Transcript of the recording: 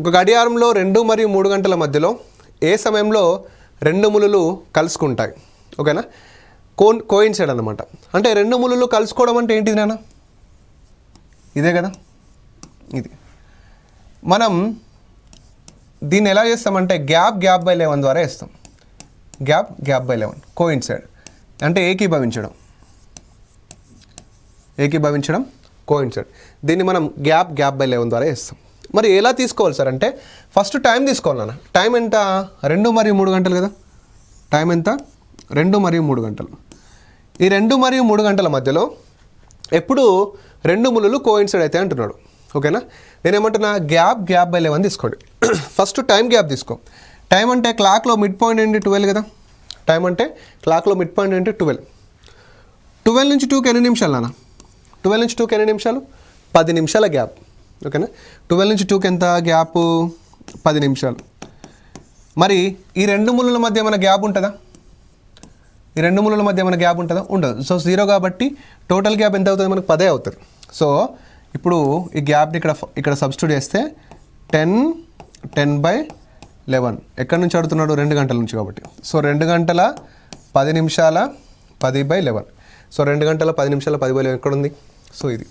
ఒక గడియారంలో 2 మరియు 3 గంటల మధ్యలో ఏ సమయంలో రెండు ములులు కలుసుకుంటాయి? ఓకేనా, కోయిన్సైడ్ అనమాట. అంటే రెండు ములులు కలుసుకోవడం అంటే ఏంటిది నాన్న? ఇదే కదా, ఇది. మనం దీన్ని ఎలా చేస్తామంటే గ్యాప్ బై 11 ద్వారా వేస్తాం. గ్యాప్ బై 11 కోయిన్సైడ్ అంటే ఏకీభవించడం కోయిన్సైడ్. దీన్ని మనం గ్యాప్ బై 11 ద్వారా వేస్తాం. మరి ఎలా తీసుకోవాలి సార్ అంటే ఫస్ట్ టైం తీసుకోవాలి నాన్న. టైం ఎంత? 2 మరియు 3 గంటలు కదా. టైం ఎంత? 2 మరియు 3 గంటలు. ఈ 2 మరియు 3 గంటల మధ్యలో ఎప్పుడు రెండు ములులు కోయిన్సైడ్ అయితే అంటున్నాడు. ఓకేనా, నేనేమంటున్నా గ్యాప్ బై 11 తీసుకోండి. ఫస్ట్ టైం గ్యాప్ తీసుకో. టైం అంటే క్లాక్లో మిడ్ పాయింట్ ఏంటి? 12 కదా. టైం అంటే క్లాక్లో మిడ్ పాయింట్ ఏంటి? 12. 12 నుంచి 2కి ఎన్ని నిమిషాలు నాన్న? 12 నుంచి 2కి ఎన్ని నిమిషాలు? 10 నిమిషాల గ్యాప్. ఓకేనా, 12 నుంచి 2కి ఎంత గ్యాప్? 10 నిమిషాలు. మరి ఈ రెండు ములుల మధ్య ఏమైనా గ్యాప్ ఉంటుందా? ఈ రెండు ములుల మధ్య ఏమైనా గ్యాప్ ఉంటుందా? ఉండదు. సో 0 కాబట్టి టోటల్ గ్యాప్ ఎంత అవుతుంది? మనకు 10 అవుతుంది. సో ఇప్పుడు ఈ గ్యాప్ని ఇక్కడ సబ్స్టిట్యూట్ చేస్తే 10 బై 11. ఎక్కడి నుంచి అడుగుతున్నాడు? 2 గంటల నుంచి కాబట్టి. సో 2 గంటల 10 నిమిషాల 10 బై 11. సో 2 గంటల 10 నిమిషాల 10 బై 11 ఎక్కడ ఉంది? సో ఇది.